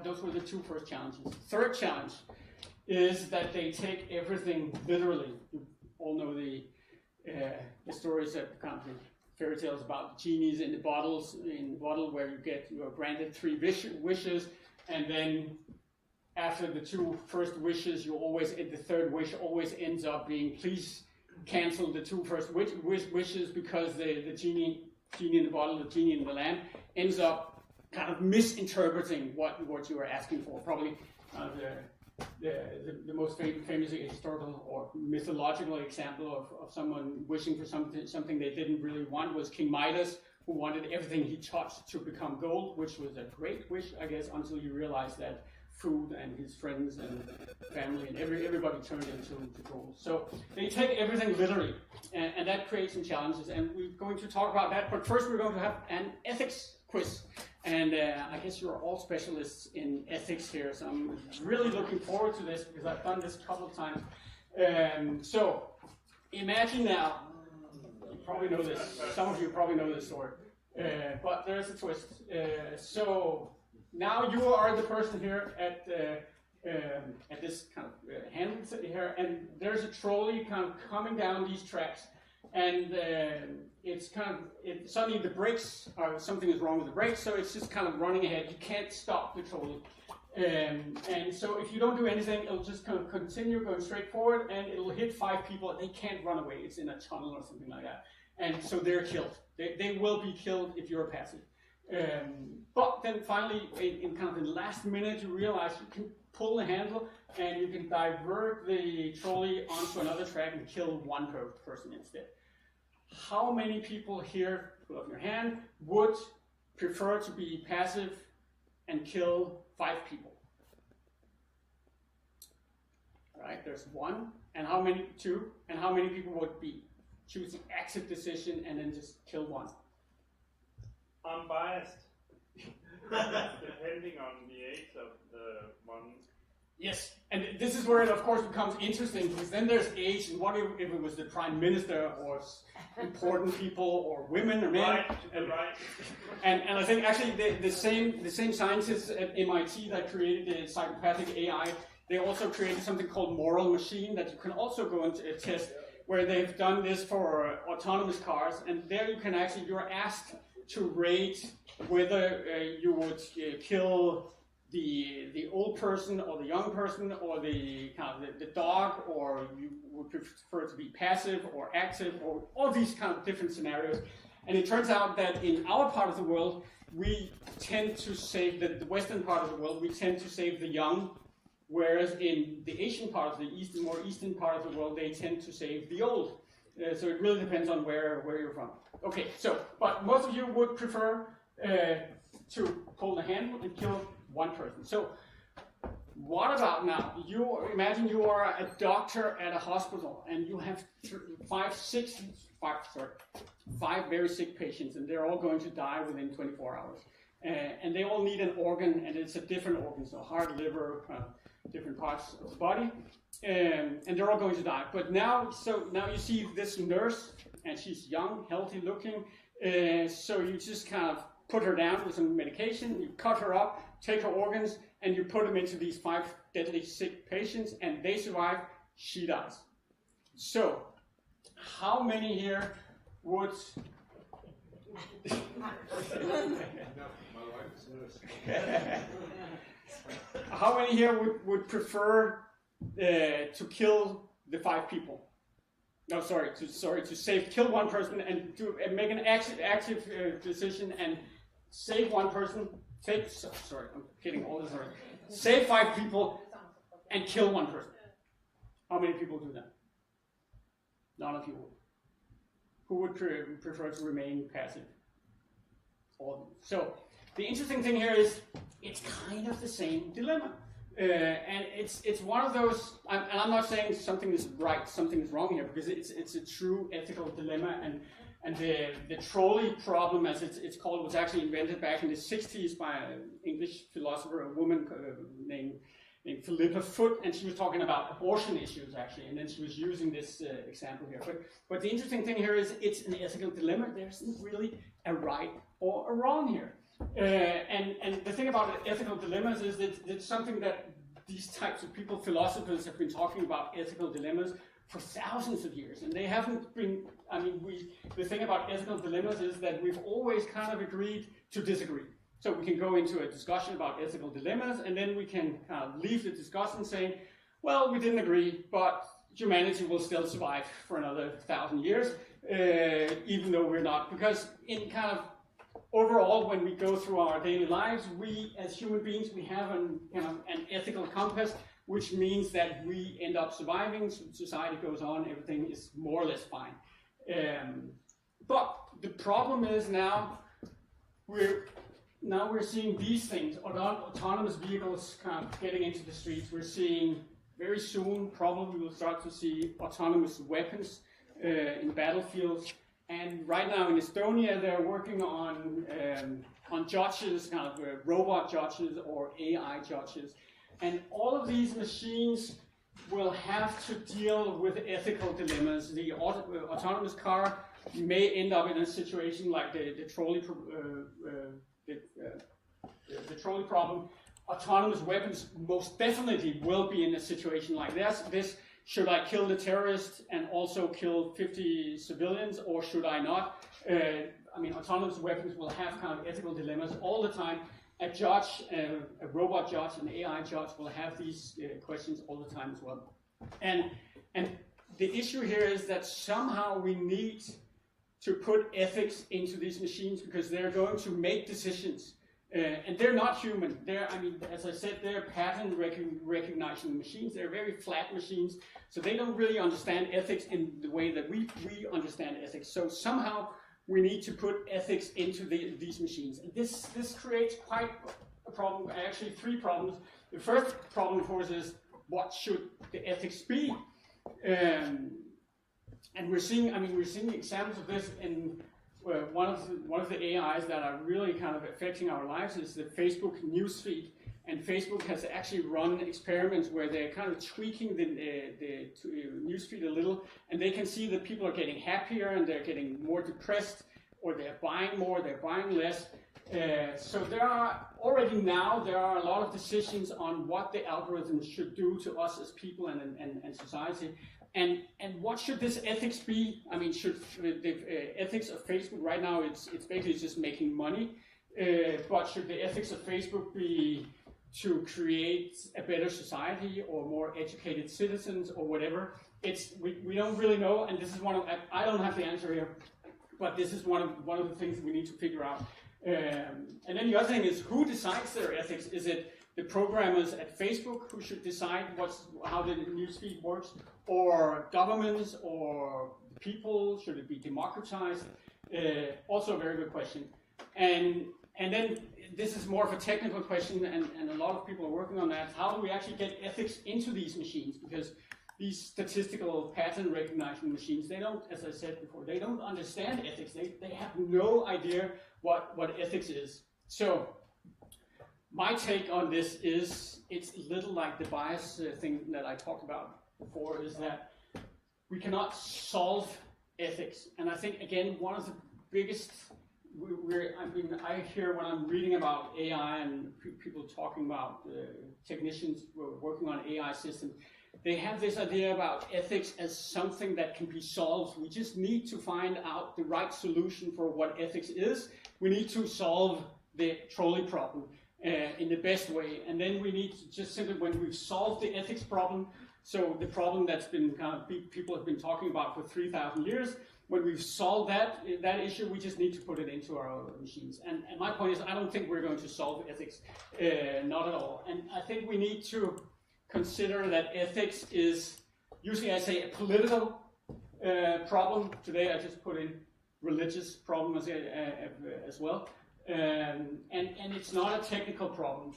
those were the two first challenges. Third challenge is that they take everything literally. You all know the stories that kind of fairy tales about genies in the bottle where you are granted 3 wishes, and then after the 2 first wishes, the third wish always ends up being, please cancel the 2 first wishes, because the genie in the bottle, the genie in the lamp, ends up kind of misinterpreting what you are asking for. Probably the most famous historical or mythological example of someone wishing for something they didn't really want was King Midas, who wanted everything he touched to become gold, which was a great wish, I guess, until you realize that food and his friends and family and everybody turned into gold. So they take everything literally, and that creates some challenges, and we're going to talk about that. But first, we're going to have an ethics quiz. And I guess you're all specialists in ethics here, so I'm really looking forward to this because I've done this a couple of times. So imagine now, you probably know this, some of you probably know this story, but there's a twist. So now you are the person here at this kind of handle here, and there's a trolley kind of coming down these tracks. And it's kind of, suddenly the brakes, something is wrong with the brakes, so it's just kind of running ahead. You can't stop the trolley. And so if you don't do anything, it'll just kind of continue going straight forward, and it'll hit 5 people, and they can't run away. It's in a tunnel or something like that. And so they're killed. They will be killed if you're passive. But then finally, in kind of the last minute, you realize you can pull the handle, and you can divert the trolley onto another track and kill 1 person instead. How many people here, put up your hand, would prefer to be passive and kill 5 people? All right, there's 1. And how many? 2. And how many people would be choose the active decision and then just kill 1? Unbiased. Depending on the age of the one. Yes, and this is where it of course becomes interesting, because then there's age, and what if it was the prime minister or important people or women or men? Right. And I think actually the same scientists at MIT that created the psychopathic AI, they also created something called Moral Machine that you can also go and test, where they've done this for autonomous cars, and there you can actually, you're asked to rate whether you would kill the old person or the young person or the dog, or you would prefer to be passive or active, or all these kind of different scenarios. And it turns out that in our part of the world, we tend to save the western part of the world, we tend to save the young, whereas in the Asian part of the more eastern part of the world, they tend to save the old. So it really depends on where you're from. Okay, so, but most of you would prefer to pull the handle and kill 1 person. So what about now? Imagine you are a doctor at a hospital, and you have 5 very sick patients, and they're all going to die within 24 hours. And they all need an organ, and it's a different organ, so heart, liver, different parts of the body, and they're all going to die. But now you see this nurse, and she's young, healthy looking, so you just kind of put her down with some medication, you cut her up, take her organs, and you put them into these 5 deadly sick patients, and they survive, she dies. So, how many here would... How many here would prefer to kill the 5 people? No, kill 1 person and make an active decision and save 1 person. I'm kidding all this. Save 5 people and kill 1 person. How many people do that? None of you would. Who would prefer to remain passive? All of them. So the interesting thing here is it's kind of the same dilemma. And it's one of those, and I'm not saying something is right, something is wrong here, because it's a true ethical dilemma, and the trolley problem, as it's called, was actually invented back in the 60s by an English philosopher, a woman named Philippa Foot, and she was talking about abortion issues actually, and then she was using this example here. But the interesting thing here is it's an ethical dilemma. There isn't really a right or a wrong here. And the thing about ethical dilemmas is that it's something that these types of people, philosophers, have been talking about ethical dilemmas for thousands of years, and they haven't been. I mean, the thing about ethical dilemmas is that we've always kind of agreed to disagree. So we can go into a discussion about ethical dilemmas, and then we can kind of leave the discussion saying, well, we didn't agree, but humanity will still survive for another 1,000 years, even though we're not. Because in kind of overall, when we go through our daily lives, we as human beings, we have an ethical compass, which means that we end up surviving, society goes on, everything is more or less fine. But the problem is now we're seeing these things, autonomous vehicles kind of getting into the streets. We're seeing very soon, probably we'll start to see autonomous weapons in battlefields. And right now in Estonia, they're working on judges, kind of robot judges or AI judges. And all of these machines will have to deal with ethical dilemmas. The autonomous car may end up in a situation like the trolley problem. Autonomous weapons most definitely will be in a situation like this. Should I kill the terrorist and also kill 50 civilians, or should I not? I mean, autonomous weapons will have kind of ethical dilemmas all the time. A judge, a robot judge, an AI judge will have these questions all the time as well. And the issue here is that somehow we need to put ethics into these machines because they're going to make decisions. And they're not human. I mean, as I said, they're pattern recognition machines. They're very flat machines, so they don't really understand ethics in the way that we understand ethics. So somehow we need to put ethics into these machines. And this creates quite a problem, actually 3 problems. The first problem, of course, is what should the ethics be? And we're seeing examples of this in one of the AIs that are really kind of affecting our lives is the Facebook newsfeed. And Facebook has actually run experiments where they're kind of tweaking the newsfeed a little, and they can see that people are getting happier and they're getting more depressed, or they're buying more, they're buying less. So there are a lot of decisions on what the algorithms should do to us as people and society. And what should this ethics be? I mean, should the ethics of Facebook right now, it's basically just making money, but should the ethics of Facebook be to create a better society or more educated citizens or whatever? We don't really know, and this is I don't have the answer here, but this is one of the things that we need to figure out. And then the other thing is, who decides their ethics? Is it the programmers at Facebook who should decide how the newsfeed works, or governments, or people? Should it be democratized? Also a very good question. And then this is more of a technical question, and a lot of people are working on that. How do we actually get ethics into these machines? Because these statistical pattern recognition machines, they don't, as I said before, they don't understand ethics. They have no idea what ethics is. So my take on this is, it's a little like the bias thing that I talked about before, is that we cannot solve ethics. And I think, again, one of the biggest, I hear when I'm reading about AI and people talking about technicians working on AI systems, they have this idea about ethics as something that can be solved. We just need to find out the right solution for what ethics is. We need to solve the trolley problem in the best way. And then we need to just simply, when we've solved the ethics problem, so the problem that's been kind of people have been talking about for 3,000 years, when we've solved that issue, we just need to put it into our machines. And my point is, I don't think we're going to solve ethics, not at all. And I think we need to consider that ethics is, usually I say, a political problem. Today I just put in religious problem as well. And it's not a technical problem.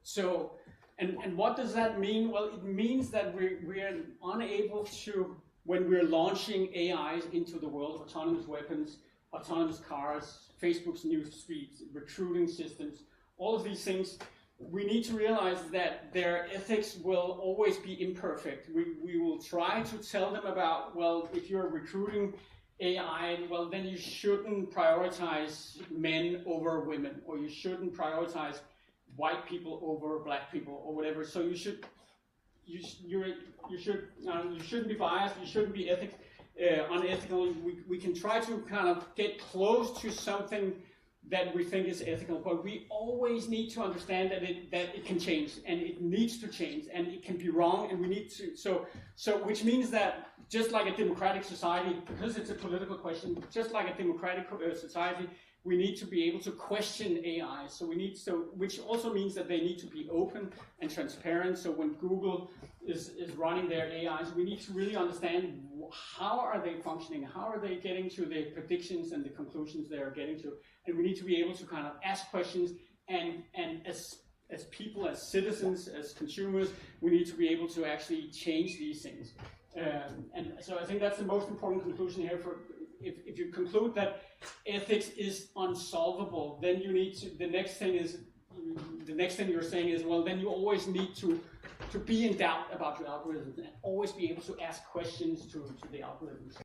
So, and what does that mean? Well, it means that we're unable to, when we're launching AIs into the world, autonomous weapons, autonomous cars, Facebook's news feeds, recruiting systems, all of these things, we need to realize that their ethics will always be imperfect. We will try to tell them about, well, if you're recruiting AI, well, then you shouldn't prioritize men over women, or you shouldn't prioritize white people over black people, or whatever. So you shouldn't be biased. You shouldn't be unethical. We can try to kind of get close to something that we think is ethical, but we always need to understand that it can change, and it needs to change, and it can be wrong, and we need to, so which means that just like a democratic society, because it's a political question, just like a democratic society, we need to be able to question AI. Which also means that they need to be open and transparent. So when Google is running their AIs, we need to really understand how are they functioning, how are they getting to the predictions and the conclusions they are getting to, and we need to be able to kind of ask questions, and as people, as citizens, as consumers, we need to be able to actually change these things. And so I think that's the most important conclusion here. If you conclude that ethics is unsolvable, then you need to, the next thing you're saying is, well, then you always need to be in doubt about your algorithms, and always be able to ask questions to the algorithms.